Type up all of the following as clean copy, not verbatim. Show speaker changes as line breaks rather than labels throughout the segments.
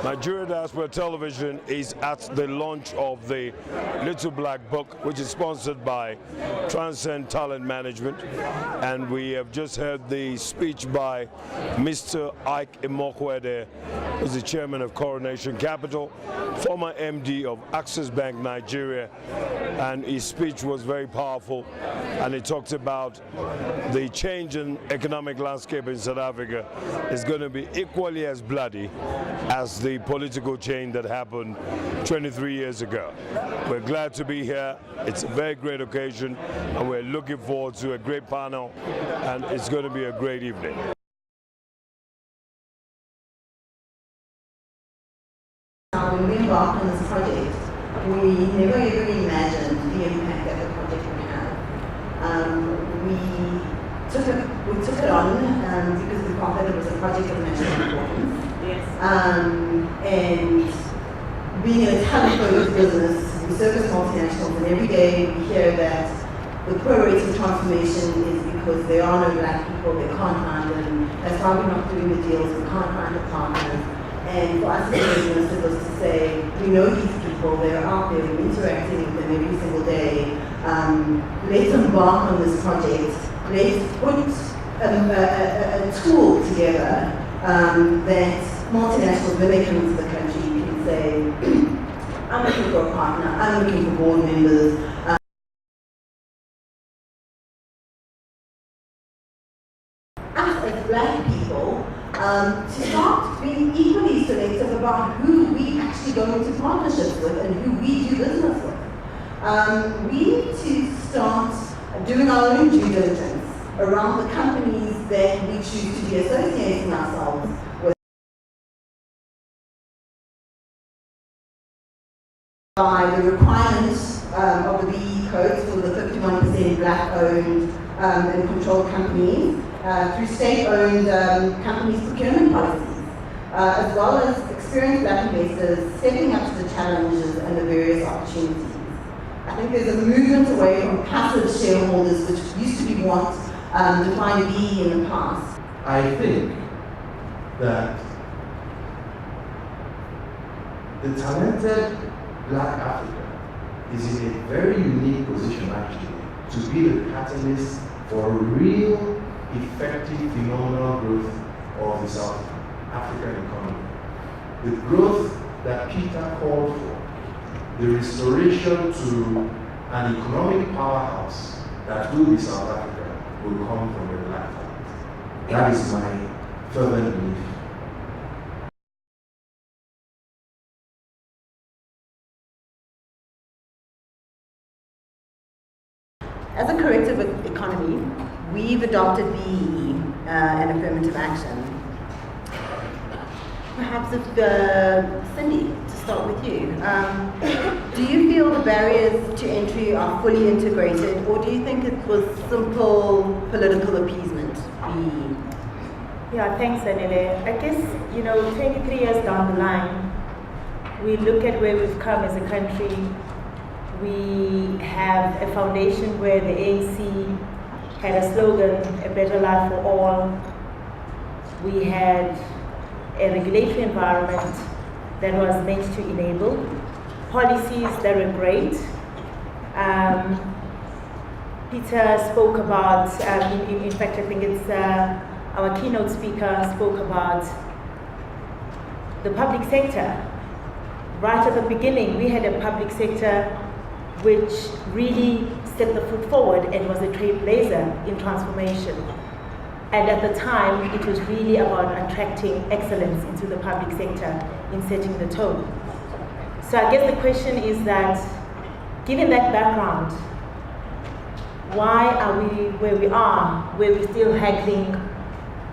Nigeria Diaspora Television is at the launch of the Little Black Book, which is sponsored by Transcend Talent Management. And we have just heard the speech by Mr. Ike Imokwede, who's the chairman of Coronation Capital, former MD of Access Bank Nigeria. And his speech was very powerful, and he talked about the change in economic landscape in South Africa is going to be equally as bloody as the political change that happened 23 years ago. We're glad to be here. It's a very great occasion, and we're looking forward to a great panel, and it's going to be a great evening.
When we embarked on this project, we never ever imagined the impact that the project would have. We took it on because we thought that it was a project of national importance. Yes. And being in a talent-focused business, we service multinationals, and every day we hear that the poor rate of transformation is because there are no black people, they can't find them. That's why we're not doing the deals, we can't find the partners. And for us as a business, it was to say, we know these people, they're out there, we're interacting with them every single day. Let's embark on this project. Let's put a tool together that multinationals, when they come into the country, can say, I'm looking for a partner, I'm looking for board members. Us as black people, to start being equally selective about who we actually go into partnerships with and who we do business with. We need to start doing our own due diligence around the companies that we choose to be associating ourselves with. By the requirements of the BE codes for the 51% black-owned and controlled companies, through state-owned companies' procurement policies, as well as experienced black investors stepping up to the challenges and the various opportunities. I think there's a movement away from passive shareholders, which used to be what defined BE in the past.
I think that the talented Black Africa is in a very unique position actually to be the catalyst for real effective phenomenal growth of the South African economy. The growth that Peter called for, the restoration to an economic powerhouse that will be South Africa, will come from the Black talent. That is my fervent belief.
As a corrective economy, we've adopted BEE and affirmative action. Perhaps if Cindy, to start with you, do you feel the barriers to entry are fully integrated, or do you think it was simple political appeasement, BEE?
Yeah, thanks, Zanele. I guess, 23 years down the line, we look at where we've come as a country. We have a foundation where the ANC had a slogan, a better life for all. We had a regulatory environment that was meant to enable policies that were great. Peter spoke about, in fact, I think it's our keynote speaker spoke about the public sector. Right at the beginning, we had a public sector which really stepped the foot forward and was a trailblazer in transformation. And at the time, it was really about attracting excellence into the public sector in setting the tone. So I guess the question is that, given that background, why are we where we are, where we're still haggling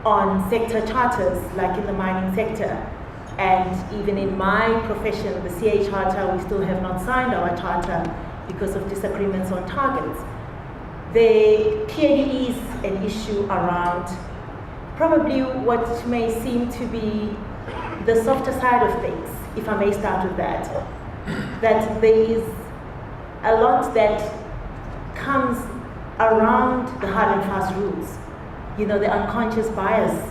on sector charters, like in the mining sector? And even in my profession, the CA charter, we still have not signed our charter because of disagreements on targets. There clearly is an issue around probably what may seem to be the softer side of things, if I may start with that. That there is a lot that comes around the hard and fast rules. The unconscious bias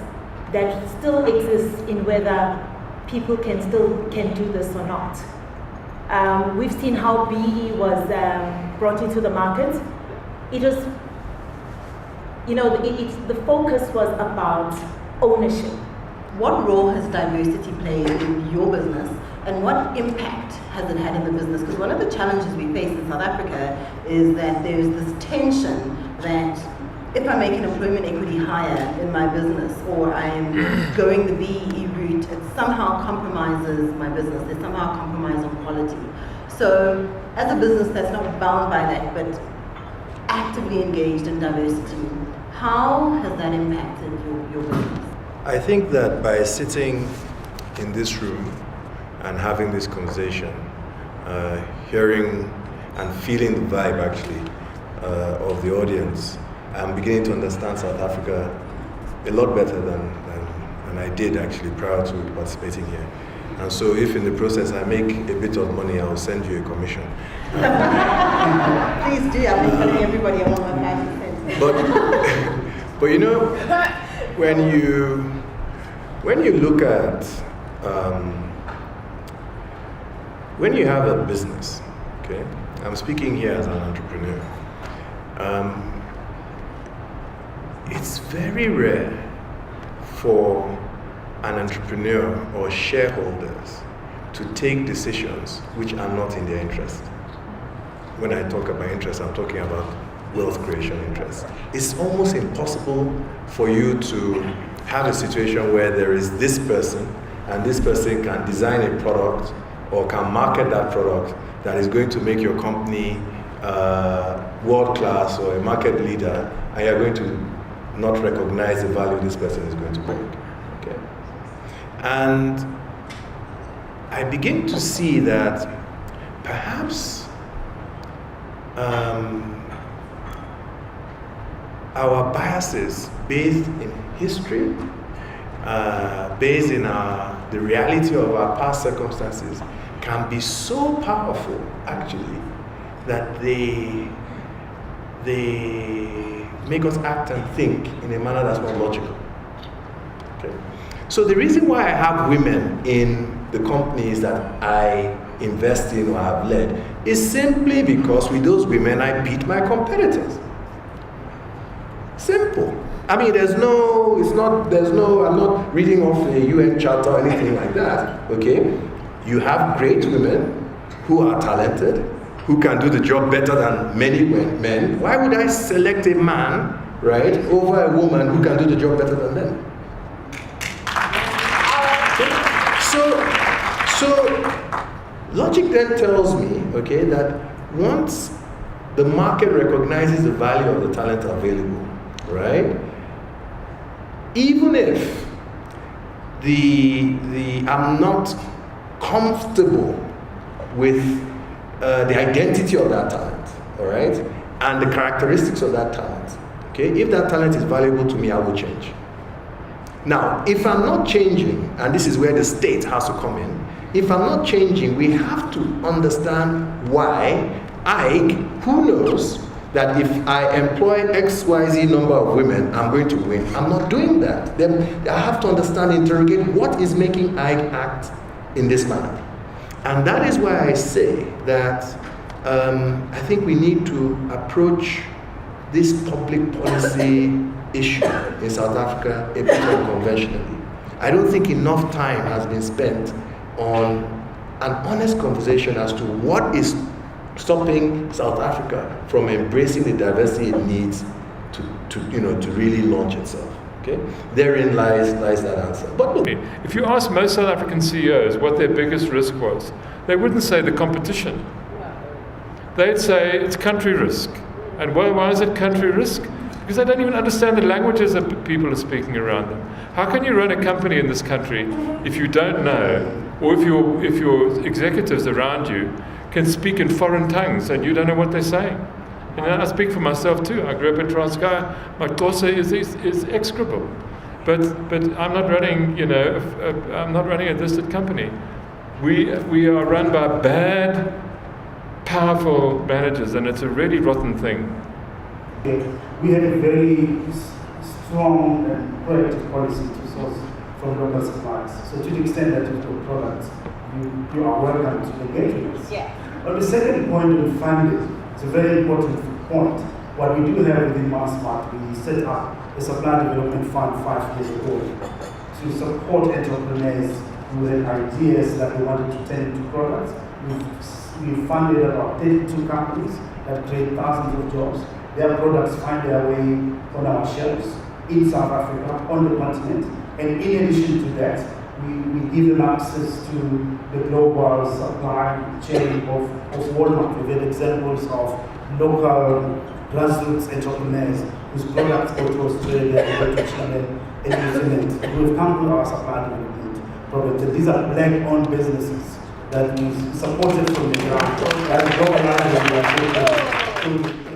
that still exists in whether people can do this or not. We've seen how BE was brought into the market. It was, the focus was about ownership.
What role has diversity played in your business, and what impact has it had in the business? Because one of the challenges we face in South Africa is that there's this tension that if I make an employment equity hire in my business, or I am going the BEE route, it somehow compromises my business. There's somehow a compromise on quality. So as a business that's not bound by that, but actively engaged in diversity, how has that impacted your business?
I think that by sitting in this room and having this conversation, hearing and feeling the vibe actually of the audience, I'm beginning to understand South Africa a lot better than I did actually prior to participating here. And so if in the process I make a bit of money, I'll send you a commission.
Please do. I've been telling everybody I want my 5%.
But when you look at when you have a business, okay, I'm speaking here as an entrepreneur. It's very rare for an entrepreneur or shareholders to take decisions which are not in their interest. When I talk about interest, I'm talking about wealth creation interest. It's almost impossible for you to have a situation where there is this person, and this person can design a product or can market that product that is going to make your company world class or a market leader, and you're going to not recognize the value this person is going to bring. Okay? And I begin to see that perhaps our biases based in history, based in the reality of our past circumstances, can be so powerful actually that they make us act and think in a manner that's not logical. Okay? So the reason why I have women in the companies that I invest in or have led is simply because with those women I beat my competitors. Simple. I mean, I'm not reading off a UN charter or anything like that, okay? You have great women who are talented, who can do the job better than many men. Why would I select a man, right, over a woman who can do the job better than them? So logic then tells me, okay, that once the market recognizes the value of the talent available, right, even if I'm not comfortable with the identity of that talent, all right, and the characteristics of that talent, okay, if that talent is valuable to me, I will change. Now, if I'm not changing, and this is where the state has to come in, if I'm not changing, we have to understand why who knows that if I employ XYZ number of women, I'm going to win. I'm not doing that. Then I have to understand, interrogate what is making I act in this manner. And that is why I say that I think we need to approach this public policy issue in South Africa a bit unconventionally. I don't think enough time has been spent on an honest conversation as to what is stopping South Africa from embracing the diversity it needs to really launch itself. Okay, therein lies that answer. But look,
if you ask most South African CEOs what their biggest risk was, they wouldn't say the competition. They'd say it's country risk. And why is it country risk? Because they don't even understand the languages that people are speaking around them. How can you run a company in this country if you don't know, or if your executives around you can speak in foreign tongues and you don't know what they're saying? And I speak for myself too. I grew up in Transkei. My Xhosa is execrable, but I'm not running. I'm not running a listed company. We are run by bad, powerful managers, and it's a really rotten thing.
We had a very strong and proactive policy to source from local suppliers. So to the extent that you've got products, you are welcome to engage with us.
Yeah.
But the second point on funding, it's a very important point. What we do have within MassMart, we set up a supply development fund 5 years ago to support entrepreneurs with ideas that they wanted to turn into products. We've funded about 32 companies that create thousands of jobs. Their products find their way on our shelves in South Africa, on the continent. And in addition to that, we give them access to the global supply chain of Walmart. We've had examples of local grassroots entrepreneurs whose products go to Australia, go to China, and New Zealand. We've come to our supply development programs. And these are black-owned businesses that we supported from the ground. That globalized and we are